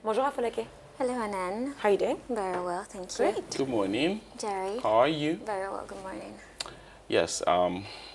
Bonjour Afolake. Hello, Anan. How are you doing? Very well, thank you. Great. Good morning. Jerry. How are you? Very well, good morning. Yes,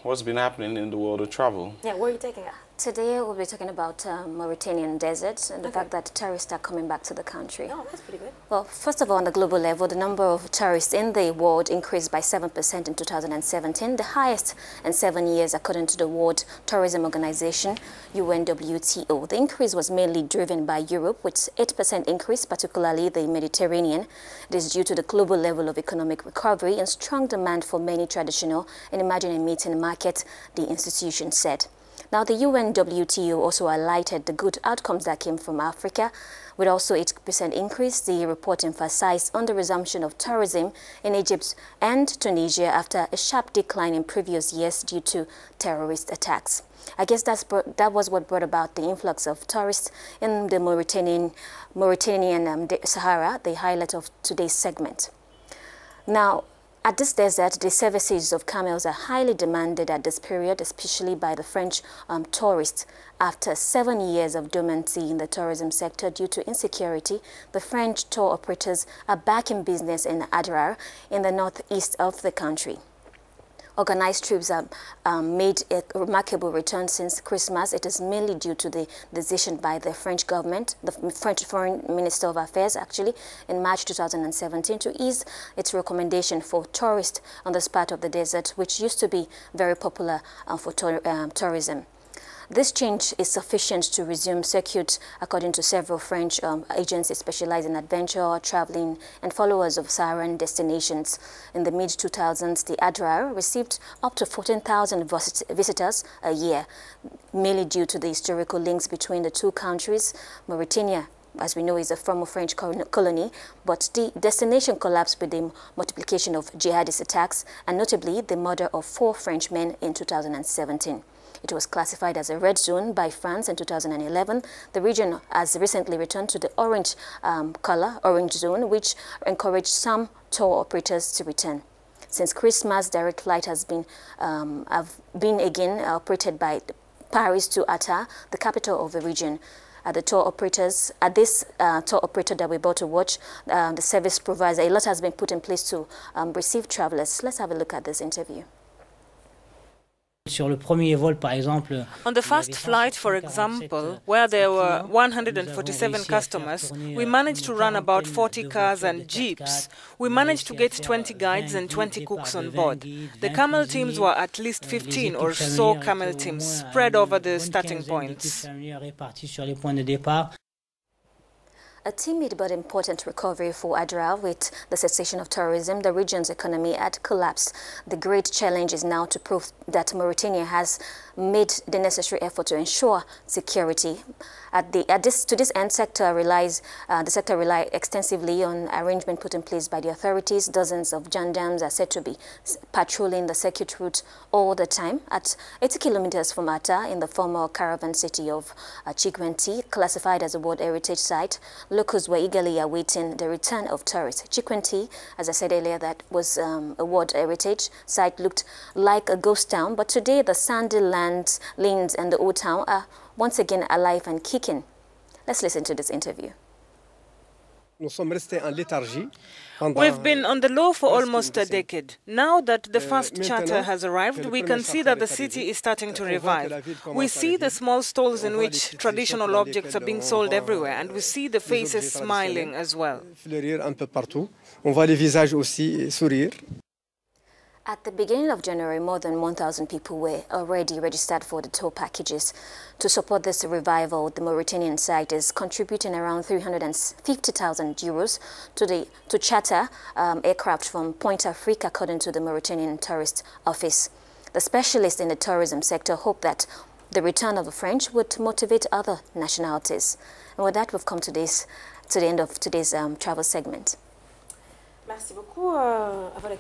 what's been happening in the world of travel? Yeah, where are you taking us? Today we'll be talking about Mauritanian deserts and the fact that tourists are coming back to the country. Oh, that's pretty good. Well, first of all, on the global level, the number of tourists in the world increased by 7% in 2017, the highest in 7 years according to the World Tourism Organization, UNWTO. The increase was mainly driven by Europe with 8% increase, particularly the Mediterranean. It is due to the global level of economic recovery and strong demand for many traditional and emerging emitting markets, the institution said. Now, the UNWTO also highlighted the good outcomes that came from Africa. With also 8% increase, the report emphasized on the resumption of tourism in Egypt and Tunisia after a sharp decline in previous years due to terrorist attacks. I guess that was what brought about the influx of tourists in the Mauritanian Sahara, the highlight of today's segment. Now, at this desert, the services of camels are highly demanded at this period, especially by the French tourists. After 7 years of dormancy in the tourism sector due to insecurity, the French tour operators are back in business in Adrar, in the northeast of the country. Organized trips have made a remarkable return since Christmas. It is mainly due to the decision by the French government, the French Foreign Minister of Affairs, actually, in March 2017 to ease its recommendation for tourists on this part of the desert, which used to be very popular for tourism. This change is sufficient to resume circuit, according to several French agencies specialized in adventure, traveling, and followers of Saharan destinations. In the mid-2000s, the Adrar received up to 14,000 visitors a year, mainly due to the historical links between the two countries. Mauritania, as we know, is a former French colony, but the destination collapsed with the multiplication of jihadist attacks, and notably the murder of 4 French men in 2017. It was classified as a red zone by France in 2011. The region has recently returned to the orange orange zone, which encouraged some tour operators to return. Since Christmas, direct flight have been again operated by Paris to Atta, the capital of the region. At this tour operator that we're about to watch, the service provider, a lot has been put in place to receive travelers. Let's have a look at this interview. On the first flight, for example, where there were 147 customers, we managed to run about 40 cars and jeeps. We managed to get 20 guides and 20 cooks on board. The camel teams were at least 15 or so camel teams spread over the starting points. A timid but important recovery for Adrar. With the cessation of tourism, the region's economy had collapsed. The great challenge is now to prove that Mauritania has made the necessary effort to ensure security. To this end, the sector relies extensively on arrangement put in place by the authorities. Dozens of gendarmes are said to be patrolling the circuit route all the time. At 80 kilometers from Atta, in the former caravan city of Chikwenti, classified as a World Heritage Site, locals were eagerly awaiting the return of tourists. Chikwenti, as I said earlier, that was a World Heritage Site, looked like a ghost town, but today the sandy lanes and the old town are once again alive and kicking. Let's listen to this interview. We've been on the low for almost a decade. Now that the first charter has arrived, we can see that the city is starting to revive. We see the small stalls in which traditional objects are being sold everywhere, and we see the faces smiling as well. At the beginning of January, more than 1,000 people were already registered for the tour packages. To support this revival, the Mauritanian site is contributing around 350,000 euros to charter aircraft from Point Africa, according to the Mauritanian Tourist Office. The specialists in the tourism sector hope that the return of the French would motivate other nationalities. And with that, we've come to the end of today's travel segment.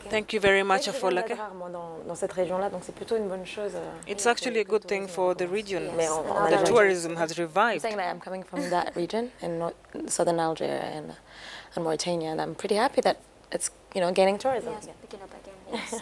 Thank you very much, Afolake. It's actually a good thing for the region. The tourism has revived. I'm saying that I'm coming from that region in southern Algeria and Mauritania, and I'm pretty happy that it's gaining tourism. Yes, picking up again. Yes.